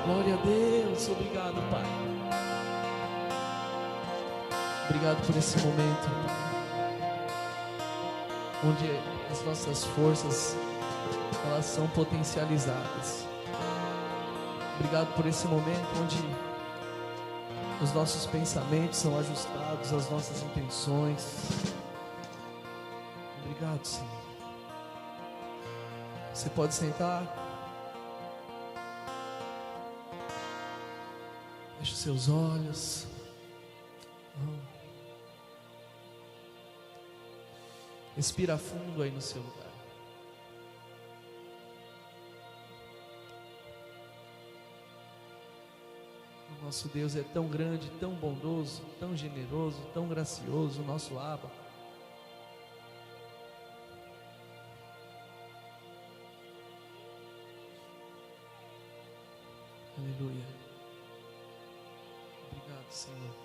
Glória a Deus, obrigado, Pai. Obrigado por esse momento, onde as nossas forças, elas são potencializadas. Obrigado por esse momento onde os nossos pensamentos são ajustados às nossas intenções. Obrigado, Senhor. Você pode sentar. Feche os seus olhos. Respira fundo aí no seu lugar. O nosso Deus é tão grande, tão bondoso, tão generoso, tão gracioso, o nosso Abba. Aleluia. Obrigado, Senhor.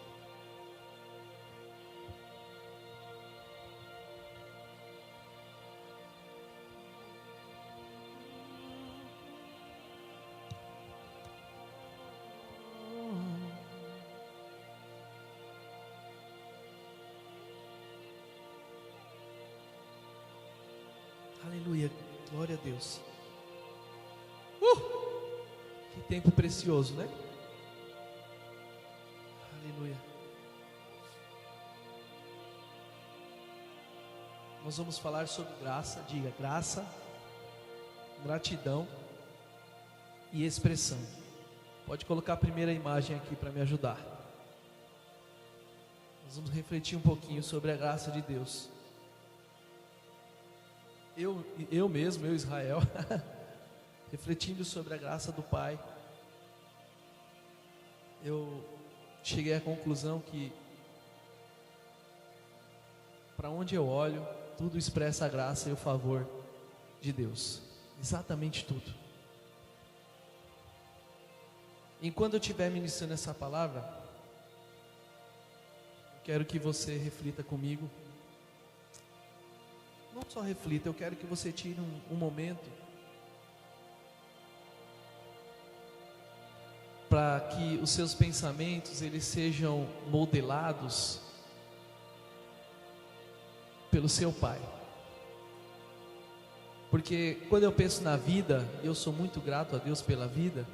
Aleluia, glória a Deus. Que tempo precioso, né? Aleluia. Nós vamos falar sobre graça. Diga graça, gratidão e expressão. Pode colocar a primeira imagem aqui para me ajudar. Nós vamos refletir um pouquinho sobre a graça de Deus. Eu mesmo, Israel, refletindo sobre a graça do Pai, eu cheguei à conclusão que para onde eu olho, tudo expressa a graça e o favor de Deus, exatamente tudo. Enquanto eu estiver ministrando essa palavra, eu quero que você reflita comigo. Não só reflita, eu quero que você tire um momento para que os seus pensamentos eles sejam modelados pelo seu Pai. Porque quando eu penso na vida, eu sou muito grato a Deus pela vida.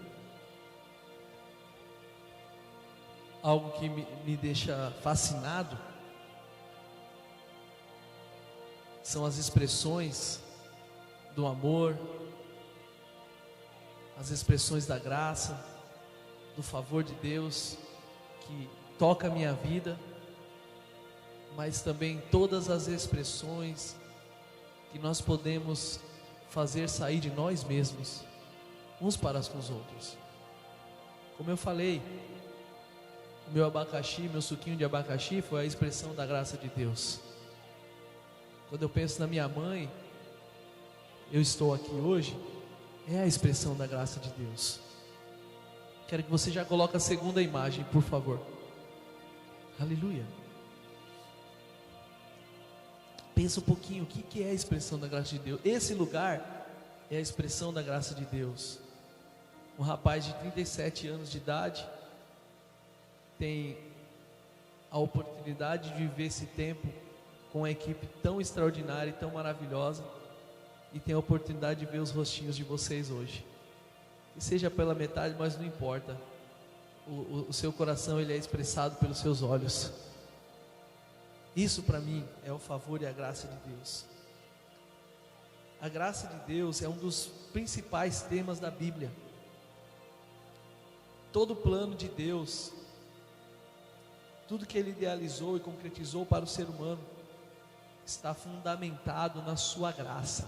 Algo que me deixa fascinado são as expressões do amor, as expressões da graça, do favor de Deus que toca a minha vida, mas também todas as expressões que nós podemos fazer sair de nós mesmos, uns para com os outros. Como eu falei, o meu abacaxi, meu suquinho de abacaxi foi a expressão da graça de Deus. Quando eu penso na minha mãe, eu estou aqui hoje, é a expressão da graça de Deus. Quero que você já coloque a segunda imagem, por favor. Aleluia. Pensa um pouquinho, o que é a expressão da graça de Deus? Esse lugar é a expressão da graça de Deus. Um rapaz de 37 anos de idade tem a oportunidade de viver esse tempo com uma equipe tão extraordinária e tão maravilhosa, e tem a oportunidade de ver os rostinhos de vocês hoje. Que seja pela metade, mas não importa. O seu coração ele é expressado pelos seus olhos. Isso para mim é o favor e a graça de Deus. A graça de Deus é um dos principais temas da Bíblia. Todo o plano de Deus, tudo que Ele idealizou e concretizou para o ser humano, está fundamentado na sua graça.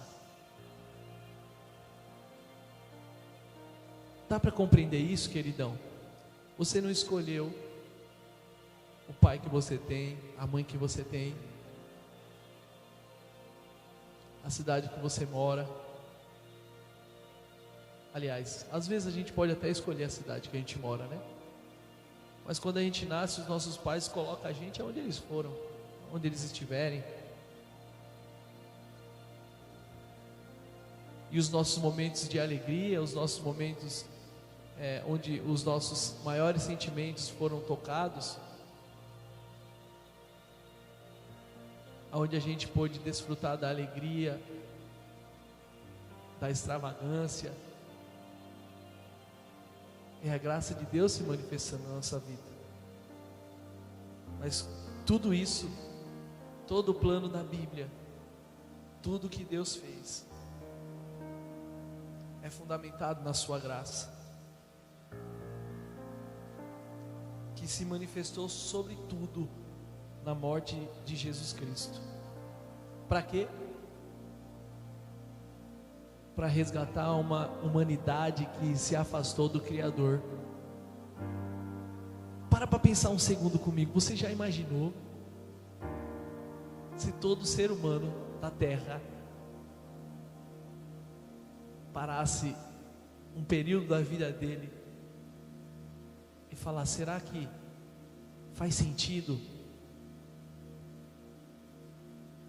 Dá para compreender isso, queridão? Você não escolheu o pai que você tem, a mãe que você tem, a cidade que você mora. Aliás, às vezes a gente pode até escolher a cidade que a gente mora, né? Mas quando a gente nasce, os nossos pais colocam a gente onde eles foram, onde eles estiverem. E os nossos momentos de alegria, os nossos momentos onde os nossos maiores sentimentos foram tocados, onde a gente pôde desfrutar da alegria, da extravagância. É a graça de Deus se manifestando na nossa vida. Mas tudo isso, todo o plano da Bíblia, tudo que Deus fez, é fundamentado na sua graça, que se manifestou sobre tudo na morte de Jesus Cristo. Para quê? Para resgatar uma humanidade que se afastou do Criador. Para pensar um segundo comigo. Você já imaginou se todo ser humano da Terra parasse um período da vida dele e falar: será que faz sentido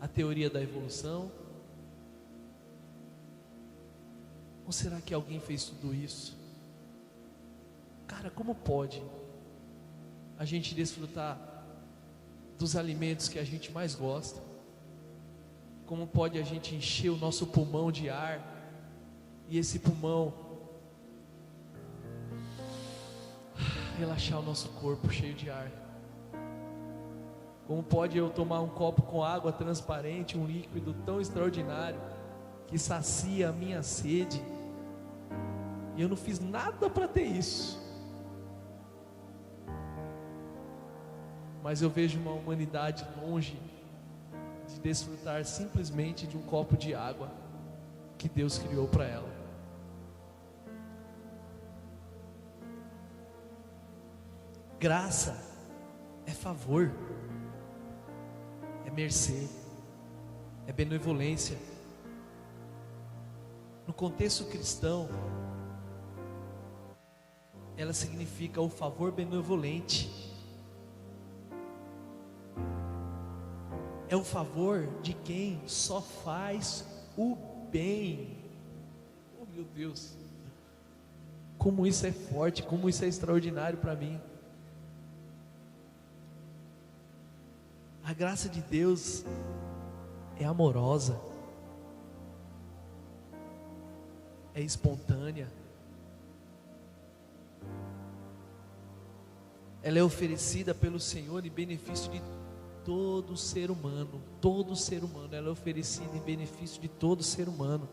a teoria da evolução? Ou será que alguém fez tudo isso? Cara, como pode a gente desfrutar dos alimentos que a gente mais gosta? Como pode a gente encher o nosso pulmão de ar e esse pulmão relaxar o nosso corpo cheio de ar? Como pode eu tomar um copo com água transparente, um líquido tão extraordinário que sacia a minha sede, e eu não fiz nada para ter isso? Mas eu vejo uma humanidade longe de desfrutar simplesmente de um copo de água que Deus criou para ela. Graça é favor, é mercê, é benevolência. No contexto cristão, ela significa o favor benevolente. É o favor de quem só faz o bem. Oh, meu Deus, como isso é forte, como isso é extraordinário para mim. A graça de Deus é amorosa, é espontânea, ela é oferecida pelo Senhor em benefício de todo ser humano. Todo ser humano, ela é oferecida em benefício de todo ser humano.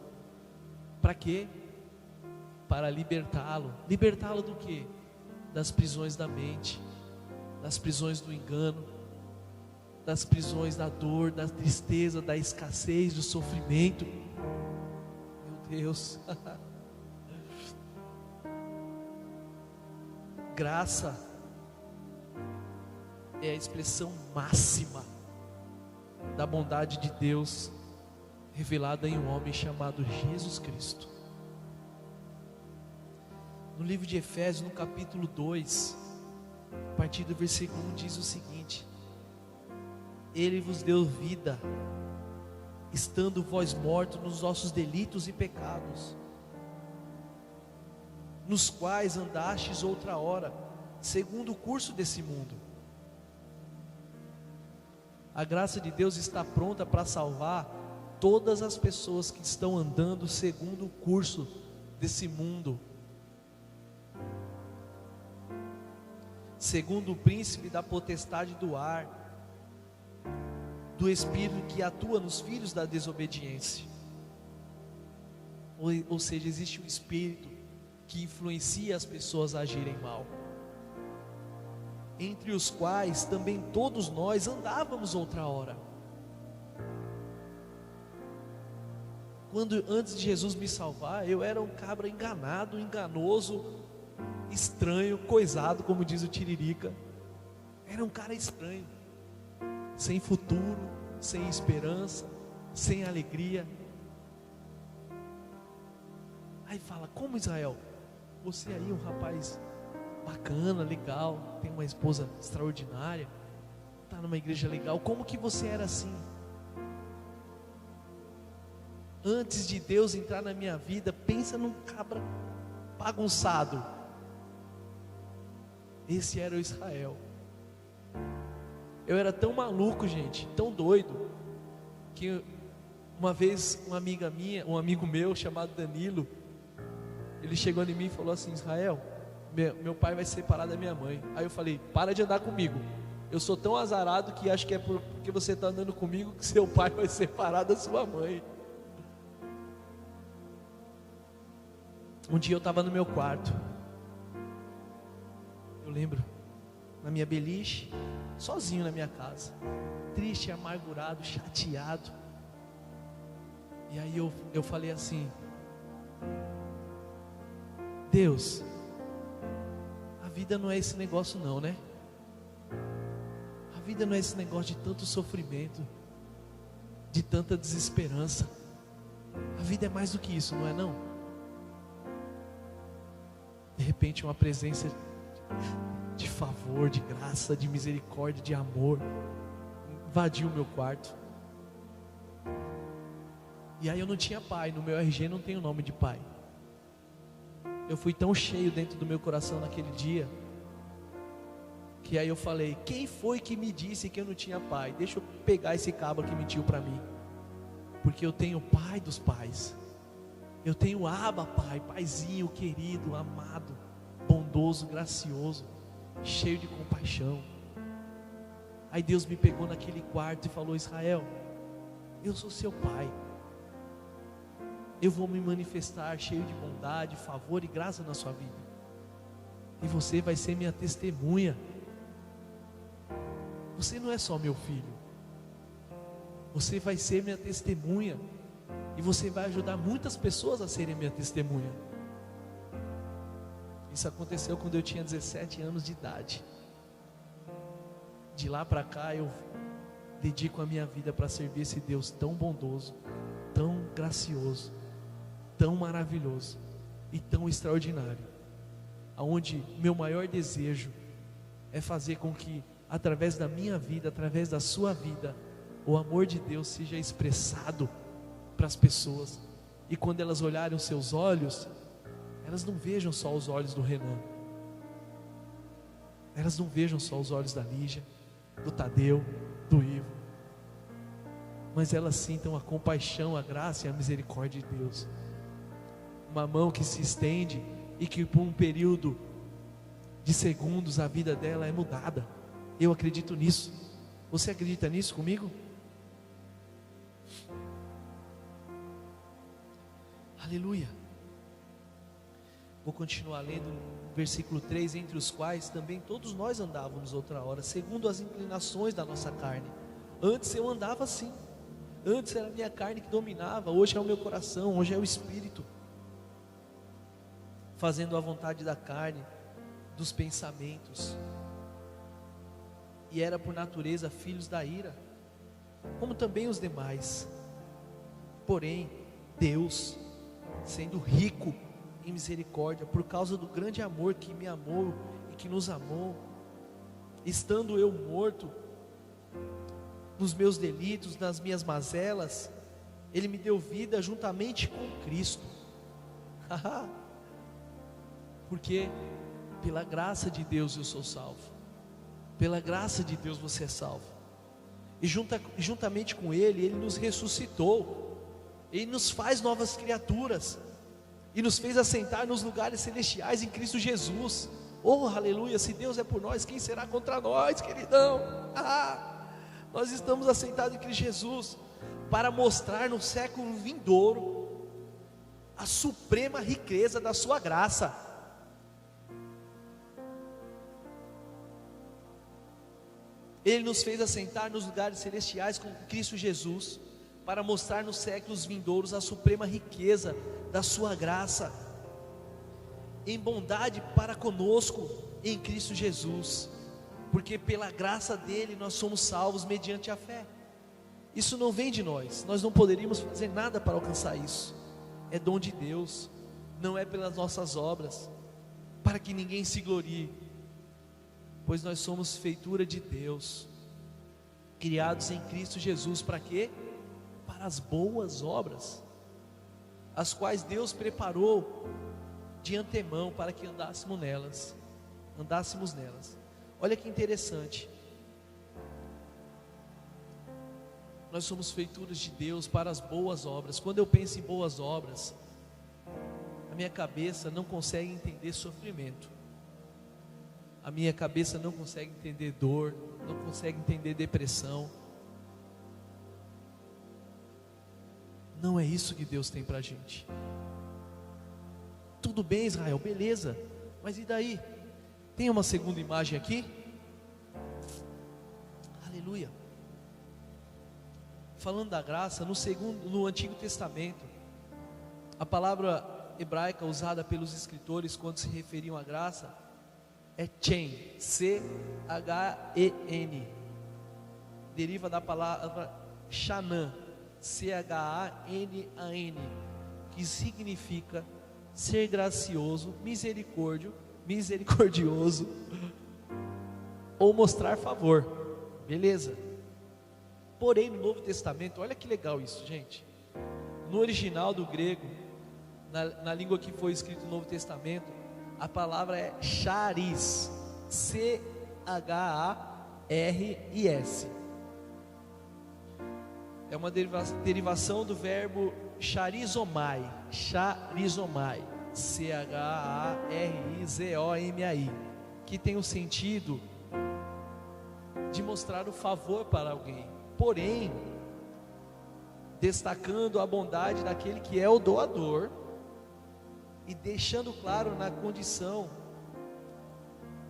Para quê? Para libertá-lo. Libertá-lo do quê? Das prisões da mente, das prisões do engano, das prisões da dor, da tristeza, da escassez, do sofrimento. Meu Deus. Graça é a expressão máxima da bondade de Deus revelada em um homem chamado Jesus Cristo. No livro de Efésios, no capítulo 2, a partir do versículo 1, diz o seguinte: Ele vos deu vida, estando vós mortos nos vossos delitos e pecados, nos quais andastes outra hora, segundo o curso desse mundo. A graça de Deus está pronta para salvar todas as pessoas que estão andando segundo o curso desse mundo, segundo o príncipe da potestade do ar, do espírito que atua nos filhos da desobediência. Ou seja, existe um espírito que influencia as pessoas a agirem mal, entre os quais também todos nós andávamos outra hora. Quando antes de Jesus me salvar, eu era um cabra enganado, enganoso, estranho, coisado, como diz o Tiririca. Era um cara estranho, sem futuro, sem esperança, sem alegria. Aí fala: como, Israel? Você aí, um rapaz bacana, legal, tem uma esposa extraordinária, está numa igreja legal, como que você era assim? Antes de Deus entrar na minha vida, pensa num cabra bagunçado, Esse era o Israel. Eu era tão maluco, gente, tão doido, que uma vez uma amiga minha, um amigo meu chamado Danilo, ele chegou em mim e falou assim: Israel, meu pai vai se separar da minha mãe. Aí eu falei: para de andar comigo, eu sou tão azarado que acho que é porque você está andando comigo que seu pai vai se separar da sua mãe. Um dia eu estava no meu quarto, eu lembro, na minha beliche, sozinho na minha casa, triste, amargurado, chateado. E aí eu falei assim: Deus, a vida não é esse negócio não, né? A vida não é esse negócio de tanto sofrimento, de tanta desesperança. A vida é mais do que isso, não é não? De repente uma presença de favor, de graça, de misericórdia, de amor invadiu o meu quarto. E aí eu não tinha pai, no meu RG não tem o nome de pai. Eu fui tão cheio dentro do meu coração naquele dia, que aí eu falei: quem foi que me disse que eu não tinha pai? Deixa eu pegar esse cabo que mentiu para mim, porque eu tenho o pai dos pais. Eu tenho Abba, pai, paizinho querido, amado, bondoso, gracioso, cheio de compaixão. Aí Deus me pegou naquele quarto e falou: Israel, eu sou seu pai. Eu vou me manifestar cheio de bondade, favor e graça na sua vida. E você vai ser minha testemunha. Você não é só meu filho. Você vai ser minha testemunha. E você vai ajudar muitas pessoas a serem minha testemunha. Isso aconteceu quando eu tinha 17 anos de idade. De lá para cá eu dedico a minha vida para servir esse Deus tão bondoso, tão gracioso, tão maravilhoso e tão extraordinário, aonde meu maior desejo é fazer com que, através da minha vida, através da sua vida, o amor de Deus seja expressado para as pessoas. E quando elas olharem os seus olhos, elas não vejam só os olhos do Renan, elas não vejam só os olhos da Lígia, do Tadeu, do Ivo, mas elas sintam a compaixão, a graça e a misericórdia de Deus. Uma mão que se estende e que por um período de segundos a vida dela é mudada. Eu acredito nisso. Você acredita nisso comigo? Aleluia. Vou continuar lendo o versículo 3: entre os quais também todos nós andávamos outra hora, segundo as inclinações da nossa carne. Antes eu andava assim, antes era a minha carne que dominava, hoje é o meu coração, hoje é o Espírito, fazendo a vontade da carne, dos pensamentos. E era por natureza filhos da ira, como também os demais. Porém Deus, sendo rico em misericórdia, por causa do grande amor que me amou e que nos amou, estando eu morto nos meus delitos, nas minhas mazelas, Ele me deu vida juntamente com Cristo. Porque pela graça de Deus eu sou salvo. Pela graça de Deus você é salvo. E juntamente com Ele, Ele nos ressuscitou. Ele nos faz novas criaturas. E nos fez assentar nos lugares celestiais em Cristo Jesus. Oh, aleluia, se Deus é por nós, quem será contra nós, queridão? Nós estamos assentados em Cristo Jesus, para mostrar no século vindouro a suprema riqueza da sua graça. Ele nos fez assentar nos lugares celestiais com Cristo Jesus, para mostrar nos séculos vindouros a suprema riqueza da sua graça, em bondade para conosco em Cristo Jesus, porque pela graça dele nós somos salvos mediante a fé. Isso não vem de nós não poderíamos fazer nada para alcançar isso, é dom de Deus, não é pelas nossas obras, para que ninguém se glorie, pois nós somos feitura de Deus, criados em Cristo Jesus, para quê? Para as boas obras, as quais Deus preparou de antemão para que andássemos nelas. andássemos nelas. Olha que interessante. Nós somos feituras de Deus para as boas obras. Quando eu penso em boas obras, a minha cabeça não consegue entender sofrimento. A minha cabeça não consegue entender dor, não consegue entender depressão. Não é isso que Deus tem para a gente. Tudo bem, Israel, beleza, mas e daí? Tem uma segunda imagem aqui? Aleluia. Falando da graça, no Antigo Testamento, a palavra hebraica usada pelos escritores quando se referiam à graça é Chen, C-H-E-N, deriva da palavra Chanan, C-H-A-N-A-N, que significa ser gracioso, misericordioso ou mostrar favor, beleza? Porém, no Novo Testamento, olha que legal isso, gente. No original do grego, na língua que foi escrito no Novo Testamento, a palavra é charis, C-H-A-R-I-S. É uma derivação do verbo charizomai, C-H-A-R-I-Z-O-M-A-I, que tem o sentido de mostrar o favor para alguém, porém, destacando a bondade daquele que é o doador, e deixando claro na condição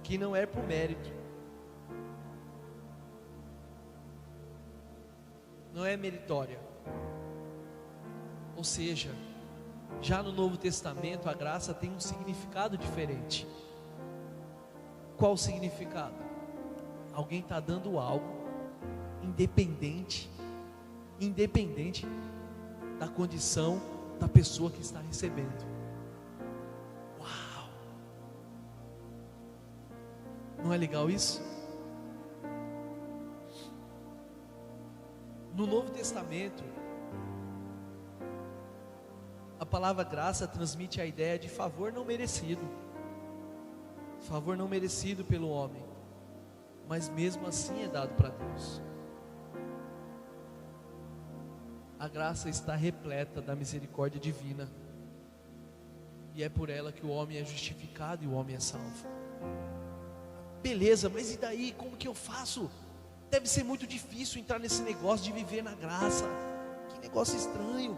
que não é por mérito, não é meritória. Ou seja, já no Novo Testamento a graça tem um significado diferente. Qual o significado? Alguém está dando algo independente da condição da pessoa que está recebendo. Uau! Não é legal isso? No Novo Testamento, a palavra graça transmite a ideia de favor não merecido. Favor não merecido pelo homem, mas mesmo assim é dado para Deus. A graça está repleta da misericórdia divina, e é por ela que o homem é justificado e o homem é salvo. Beleza, mas e daí? Como que eu faço? Deve ser muito difícil entrar nesse negócio de viver na graça. Que negócio estranho.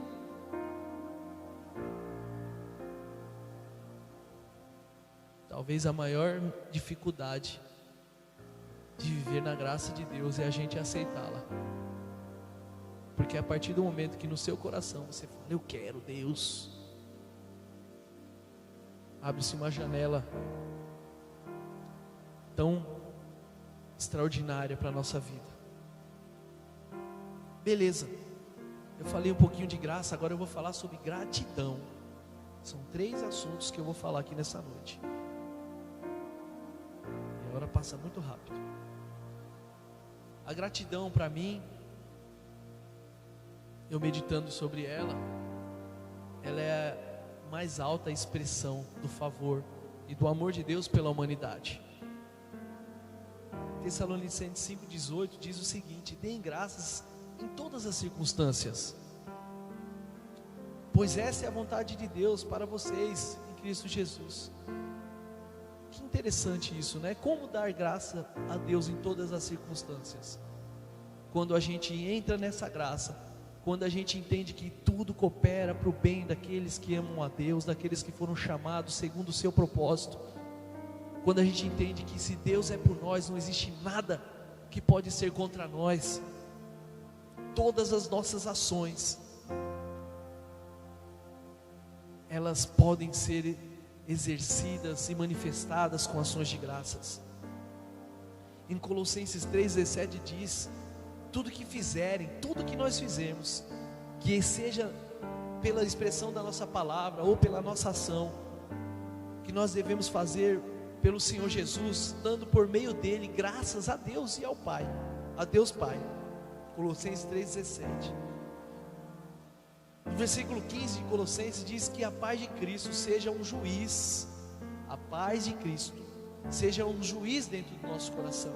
Talvez a maior dificuldade de viver na graça de Deus é a gente aceitá-la. Porque a partir do momento que no seu coração você fala, eu quero Deus, abre-se uma janela tão extraordinária para a nossa vida. Beleza, eu falei um pouquinho de graça, agora eu vou falar sobre gratidão. São 3 assuntos que eu vou falar aqui nessa noite. E a hora passa muito rápido. A gratidão, para mim, eu meditando sobre ela é a mais alta expressão do favor e do amor de Deus pela humanidade. Tessalonicenses 5,18 diz o seguinte: deem graças em todas as circunstâncias, pois essa é a vontade de Deus para vocês em Cristo Jesus. Que interessante isso, né? Como dar graça a Deus em todas as circunstâncias? Quando a gente entra nessa graça, quando a gente entende que tudo coopera para o bem daqueles que amam a Deus, daqueles que foram chamados segundo o seu propósito, quando a gente entende que se Deus é por nós, não existe nada que pode ser contra nós, todas as nossas ações, elas podem ser exercidas e manifestadas com ações de graças. Em Colossenses 3,17 diz: tudo que fizerem, tudo que nós fizermos, que seja pela expressão da nossa palavra ou pela nossa ação, que nós devemos fazer pelo Senhor Jesus, dando por meio dele graças a Deus e ao Pai, a Deus Pai. Colossenses 3,17. No versículo 15 de Colossenses diz que a paz de Cristo seja um juiz, a paz de Cristo seja um juiz dentro do nosso coração,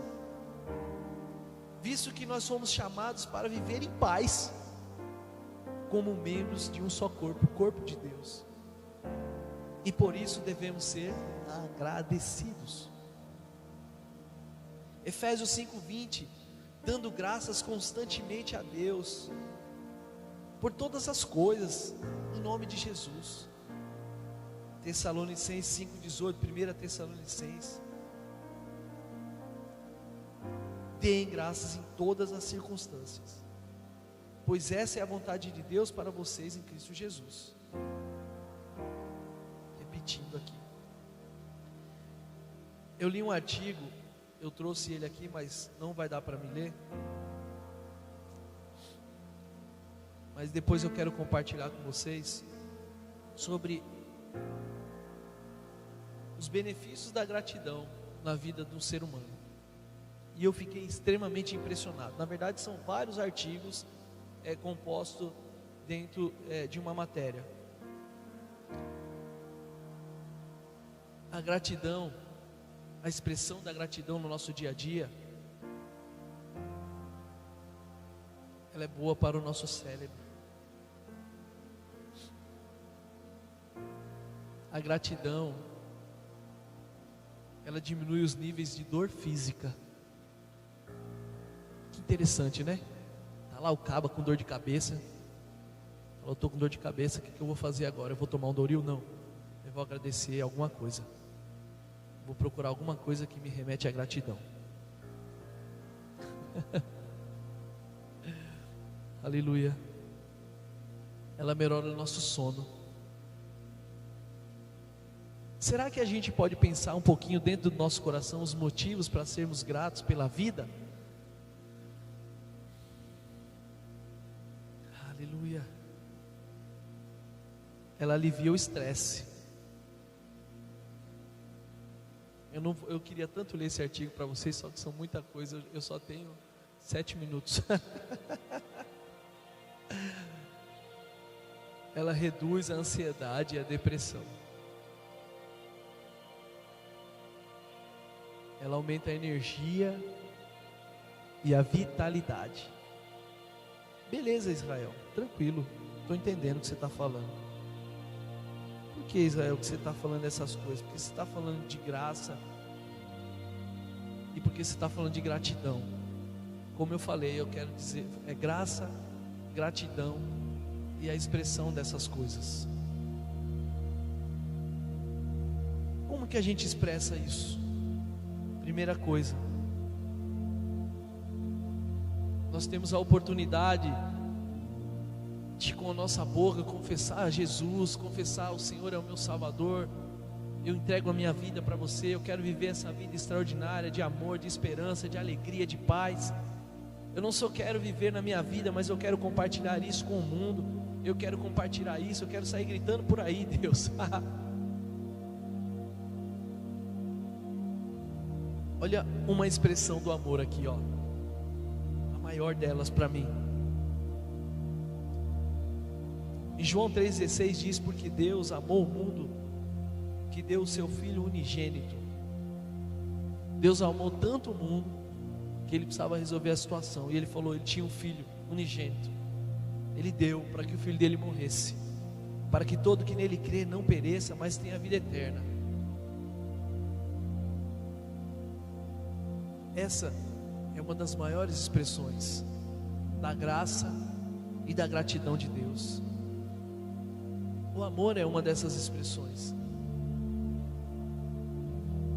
visto que nós somos chamados para viver em paz, como membros de um só corpo, o corpo de Deus, e por isso devemos ser agradecidos. Efésios 5:20, dando graças constantemente a Deus, por todas as coisas, em nome de Jesus. Tessalonicenses 5:18, 1 Tessalonicenses, deem graças em todas as circunstâncias, pois essa é a vontade de Deus para vocês em Cristo Jesus. Repetindo aqui, eu li um artigo, eu trouxe ele aqui, mas não vai dar para me ler, mas depois eu quero compartilhar com vocês sobre os benefícios da gratidão na vida de um ser humano. E eu fiquei extremamente impressionado. Na verdade, são vários artigos compostos dentro de uma matéria. A gratidão, a expressão da gratidão no nosso dia a dia, ela é boa para o nosso cérebro. A gratidão, ela diminui os níveis de dor física. Que interessante, né? Tá lá o caba com dor de cabeça. Falou, eu estou com dor de cabeça, o que eu vou fazer agora? Eu vou tomar um Doril? Não. Eu vou agradecer alguma coisa. Vou procurar alguma coisa que me remete à gratidão. Aleluia. Ela melhora o nosso sono. Será que a gente pode pensar um pouquinho dentro do nosso coração os motivos para sermos gratos pela vida? Aleluia. Ela alivia o estresse. Eu queria tanto ler esse artigo para vocês, só que são muita coisa, eu só tenho 7 minutos. Ela reduz a ansiedade e a depressão. Ela aumenta a energia e a vitalidade. Beleza, Israel, tranquilo, estou entendendo o que você está falando. Por que, Israel, que você está falando essas coisas? Porque você está falando de graça e porque você está falando de gratidão. Como eu falei, eu quero dizer, é graça, gratidão e a expressão dessas coisas. Como que a gente expressa isso? Primeira coisa, nós temos a oportunidade de com a nossa boca confessar a Jesus, confessar o Senhor é o meu Salvador, eu entrego a minha vida para você, eu quero viver essa vida extraordinária de amor, de esperança, de alegria, de paz. Eu não só quero viver na minha vida, mas eu quero compartilhar isso com o mundo, eu quero compartilhar isso, eu quero sair gritando por aí, Deus. Olha uma expressão do amor aqui, ó. A maior delas para mim. Em João 3,16 diz, porque Deus amou o mundo, que deu o seu Filho unigênito. Deus amou tanto o mundo, que Ele precisava resolver a situação. E Ele falou, Ele tinha um Filho unigênito. Ele deu para que o Filho dele morresse, para que todo que nele crê não pereça, mas tenha vida eterna. Essa é uma das maiores expressões da graça e da gratidão de Deus. O amor é uma dessas expressões.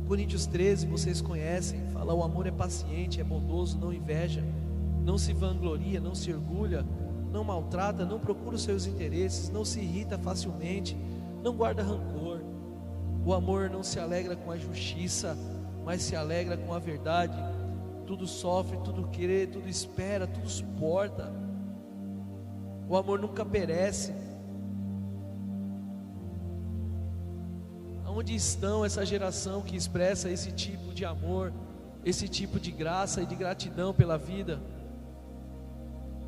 Coríntios 13, vocês conhecem, fala: o amor é paciente, é bondoso, não inveja, não se vangloria, não se orgulha, não maltrata, não procura os seus interesses, não se irrita facilmente, não guarda rancor. O amor não se alegra com a justiça, mas se alegra com a verdade. Tudo sofre, tudo crê, tudo espera, tudo suporta. O amor nunca perece. Aonde estão essa geração que expressa esse tipo de amor, esse tipo de graça e de gratidão pela vida?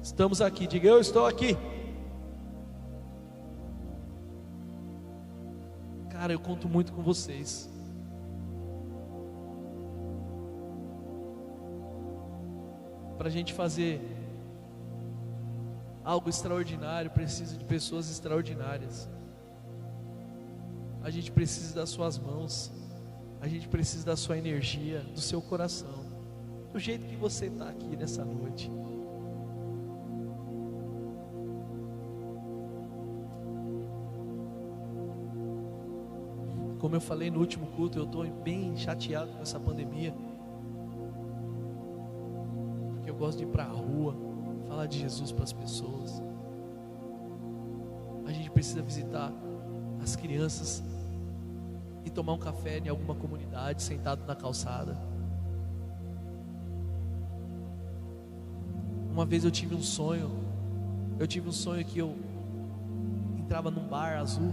Estamos aqui, diga: eu estou aqui. Cara, eu conto muito com vocês. para a gente fazer algo extraordinário, precisa de pessoas extraordinárias. A gente precisa das suas mãos, a gente precisa da sua energia, do seu coração, do jeito que você está aqui nessa noite. Como eu falei no último culto, eu estou bem chateado com essa pandemia, porque eu gosto de ir para a rua, falar de Jesus para as pessoas. A gente precisa visitar as crianças e tomar um café em alguma comunidade, sentado na calçada. Uma vez eu tive um sonho que eu entrava num bar azul,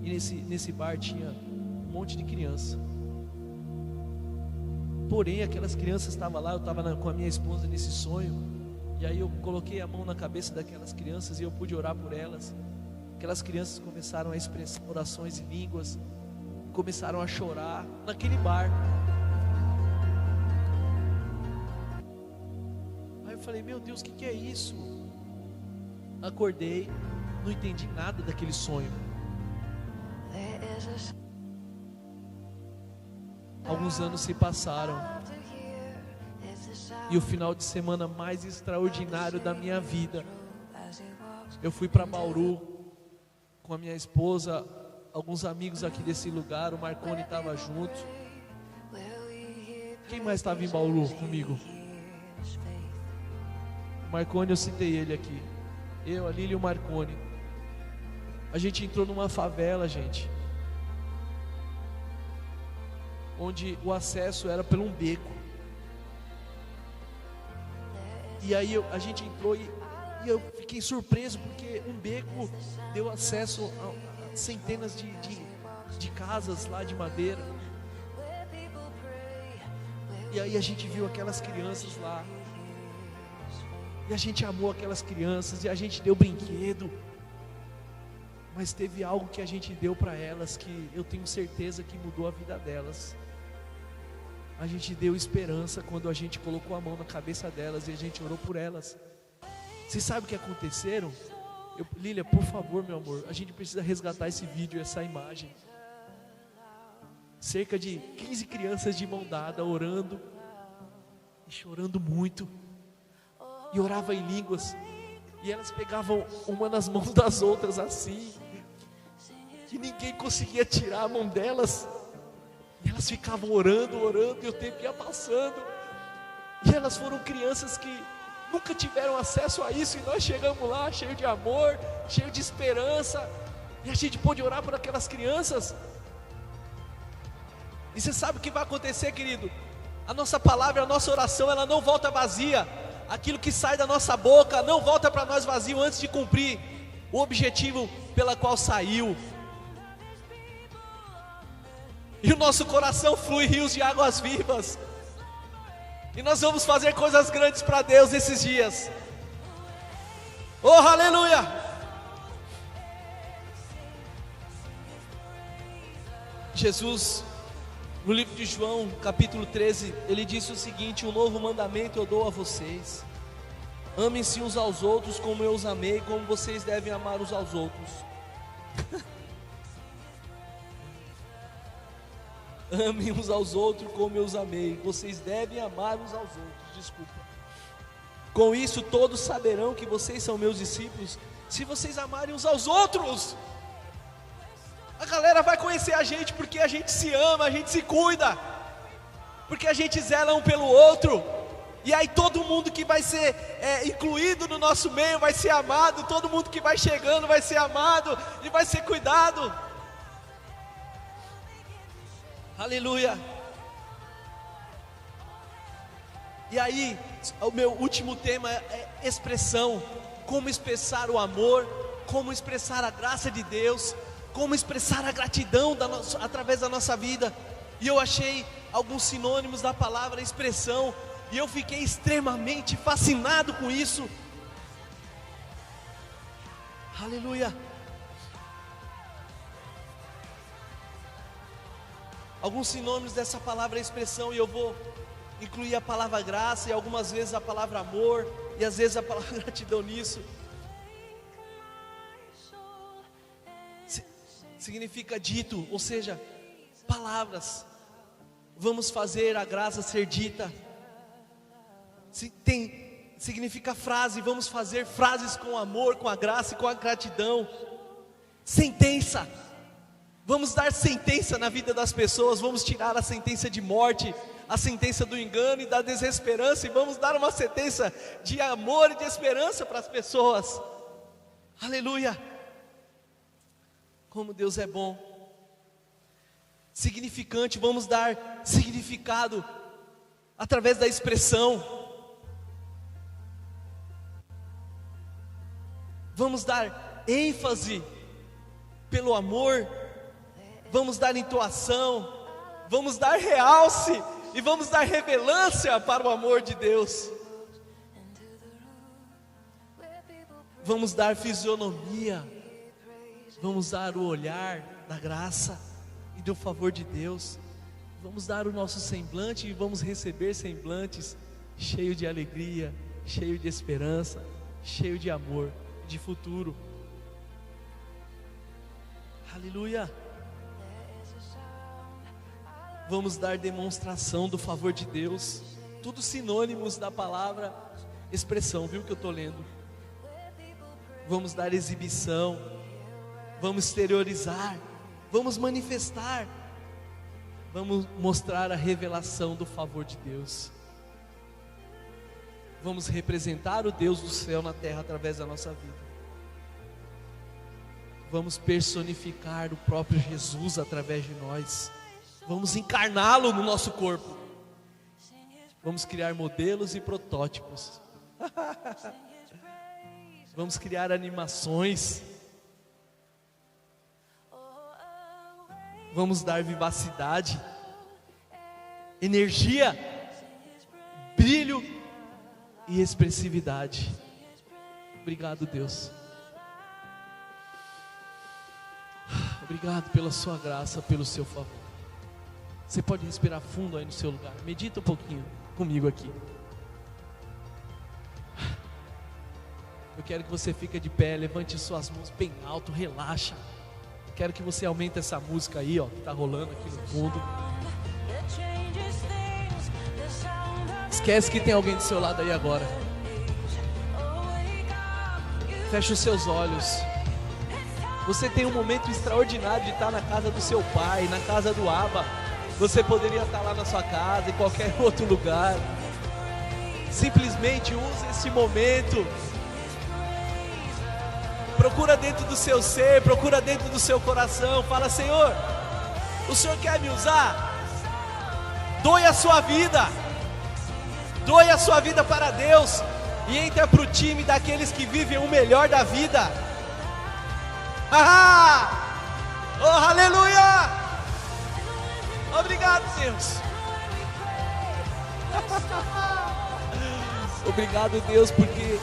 e nesse bar tinha um monte de criança. Porém, aquelas crianças estavam lá, eu estava com a minha esposa nesse sonho, e aí eu coloquei a mão na cabeça daquelas crianças e eu pude orar por elas. Aquelas crianças começaram a expressar orações em línguas, começaram a chorar naquele bar. Aí eu falei, meu Deus, o que é isso? Acordei, não entendi nada daquele sonho. Alguns anos se passaram, e o final de semana mais extraordinário da minha vida, eu fui para Bauru com a minha esposa, alguns amigos aqui desse lugar, o Marconi estava junto. Quem mais estava em Bauru comigo? O Marconi, eu citei ele aqui. Eu, a Lília e o Marconi. A gente entrou numa favela, gente, onde o acesso era por um beco. E aí a gente entrou e eu fiquei surpreso, porque um beco deu acesso a centenas de casas lá de madeira. E aí a gente viu aquelas crianças lá, e a gente amou aquelas crianças, e a gente deu brinquedo. Mas teve algo que a gente deu para elas que eu tenho certeza que mudou a vida delas. A gente deu esperança quando a gente colocou a mão na cabeça delas e a gente orou por elas. Você sabe o que aconteceram? Lília, por favor, meu amor, a gente precisa resgatar esse vídeo, essa imagem. Cerca de 15 crianças de mão dada, orando e chorando muito, e orava em línguas, e elas pegavam uma nas mãos das outras assim, e ninguém conseguia tirar a mão delas, e elas ficavam orando, e o tempo ia passando, e elas foram crianças que nunca tiveram acesso a isso, e nós chegamos lá cheio de amor, cheio de esperança, e a gente pôde orar por aquelas crianças. E você sabe o que vai acontecer, querido? A nossa palavra, a nossa oração, ela não volta vazia. Aquilo que sai da nossa boca não volta para nós vazio antes de cumprir o objetivo pela qual saiu. E o nosso coração flui rios de águas vivas. E nós vamos fazer coisas grandes para Deus esses dias. Oh, aleluia! Jesus, no livro de João, capítulo 13, ele disse o seguinte: um novo mandamento eu dou a vocês: amem-se uns aos outros como eu os amei, como vocês devem amar uns aos outros. Amem uns aos outros como eu os amei, vocês devem amar uns aos outros. Desculpa. Com isso todos saberão que vocês são meus discípulos, se vocês amarem uns aos outros. A galera vai conhecer a gente porque a gente se ama, a gente se cuida, porque a gente zela um pelo outro. E aí todo mundo que vai ser incluído no nosso meio vai ser amado, todo mundo que vai chegando vai ser amado e vai ser cuidado. Aleluia. E aí, o meu último tema é expressão. Como expressar o amor, como expressar a graça de Deus, como expressar a gratidão através da nossa vida. E eu achei alguns sinônimos da palavra expressão, e eu fiquei extremamente fascinado com isso. Aleluia. Alguns sinônimos dessa palavra expressão, e eu vou incluir a palavra graça e algumas vezes a palavra amor e às vezes a palavra gratidão nisso. Significa dito, ou seja, palavras. Vamos fazer a graça ser dita. Significa frase, vamos fazer frases com amor, com a graça e com a gratidão. Sentença, vamos dar sentença na vida das pessoas, vamos tirar a sentença de morte, a sentença do engano e da desesperança, e vamos dar uma sentença de amor e de esperança para as pessoas. Aleluia! Como Deus é bom. Significante, vamos dar significado através da expressão. Vamos dar ênfase pelo amor, vamos dar entoação, vamos dar realce e vamos dar revelância para o amor de Deus. Vamos dar fisionomia, vamos dar o olhar da graça e do favor de Deus. Vamos dar o nosso semblante e vamos receber semblantes cheio de alegria, cheio de esperança, cheio de amor, de futuro. Aleluia. Vamos dar demonstração do favor de Deus. Tudo sinônimos da palavra expressão, viu que eu estou lendo. Vamos dar exibição, vamos exteriorizar, vamos manifestar, vamos mostrar a revelação do favor de Deus. Vamos representar o Deus do céu na terra através da nossa vida. Vamos personificar o próprio Jesus através de nós. Vamos encarná-lo no nosso corpo. Vamos criar modelos e protótipos. Vamos criar animações. Vamos dar vivacidade, energia, brilho e expressividade. Obrigado, Deus. Obrigado pela sua graça, pelo seu favor. Você pode respirar fundo aí no seu lugar. Medita um pouquinho comigo aqui. Eu quero que você fique de pé, levante suas mãos bem alto, relaxa. Quero que você aumente essa música aí, ó, que está rolando aqui no fundo. Esquece que tem alguém do seu lado aí agora. Feche os seus olhos. Você tem um momento extraordinário de estar na casa do seu pai, na casa do Abba. Você poderia estar lá na sua casa, em qualquer outro lugar. Simplesmente use esse momento. Procura dentro do seu ser, procura dentro do seu coração. Fala: Senhor, o Senhor quer me usar? Doe a sua vida. Doe a sua vida para Deus. E entra para o time daqueles que vivem o melhor da vida. Oh, aleluia! Obrigado, Deus. Obrigado, Deus, porque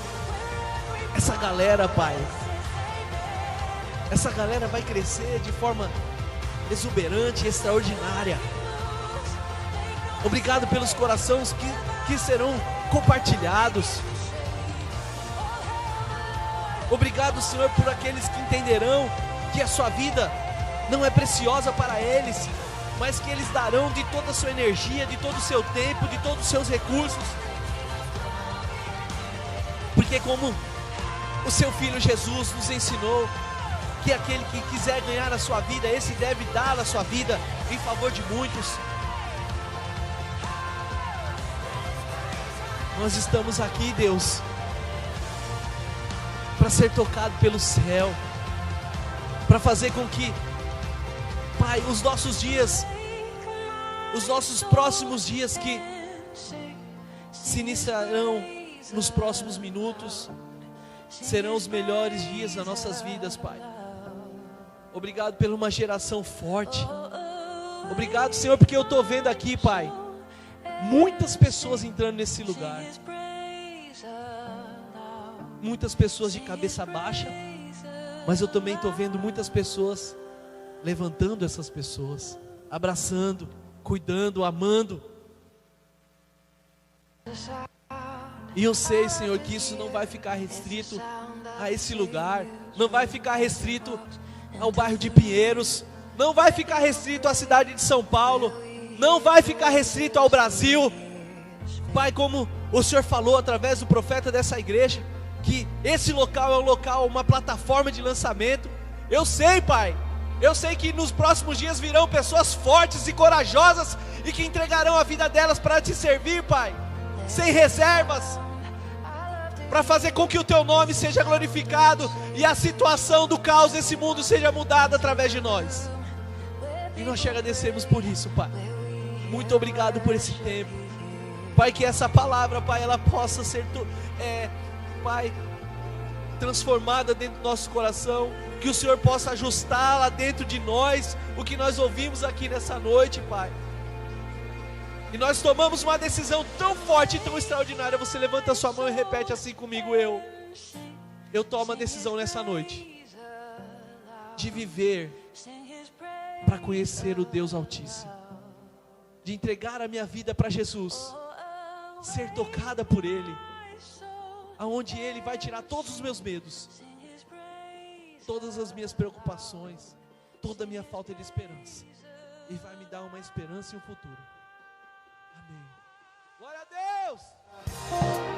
essa galera, Pai, essa galera vai crescer de forma exuberante, extraordinária. Obrigado pelos corações que serão compartilhados. Obrigado, Senhor, por aqueles que entenderão que a sua vida não é preciosa para eles, mas que eles darão de toda a sua energia, de todo o seu tempo, de todos os seus recursos. Porque como o seu Filho Jesus nos ensinou, que aquele que quiser ganhar a sua vida, esse deve dar a sua vida em favor de muitos. Nós estamos aqui, Deus, para ser tocado pelo céu, para fazer com que, Pai, os nossos dias, os nossos próximos dias que se iniciarão nos próximos minutos, serão os melhores dias das nossas vidas, Pai. Obrigado por uma geração forte. Obrigado, Senhor, porque eu estou vendo aqui, Pai, muitas pessoas entrando nesse lugar. Muitas pessoas de cabeça baixa, mas eu também estou vendo muitas pessoas levantando essas pessoas, abraçando, cuidando, amando. E eu sei, Senhor, que isso não vai ficar restrito a esse lugar, não vai ficar restrito ao bairro de Pinheiros, não vai ficar restrito à cidade de São Paulo, não vai ficar restrito ao Brasil. Pai, como o Senhor falou através do profeta dessa igreja, que esse local é um local, uma plataforma de lançamento. Eu sei, Pai, eu sei que nos próximos dias virão pessoas fortes e corajosas e que entregarão a vida delas para te servir, Pai, sem reservas, para fazer com que o Teu nome seja glorificado e a situação do caos desse mundo seja mudada através de nós. E nós te agradecemos por isso, Pai. Muito obrigado por esse tempo, Pai, que essa palavra, Pai, ela possa ser, Pai, transformada dentro do nosso coração, que o Senhor possa ajustá-la dentro de nós, o que nós ouvimos aqui nessa noite, Pai. E nós tomamos uma decisão tão forte e tão extraordinária. Você levanta a sua mão e repete assim comigo: eu tomo a decisão nessa noite de viver para conhecer o Deus Altíssimo, de entregar a minha vida para Jesus, ser tocada por Ele, aonde Ele vai tirar todos os meus medos, todas as minhas preocupações, toda a minha falta de esperança, e vai me dar uma esperança e um futuro. Amém. Glória a Deus!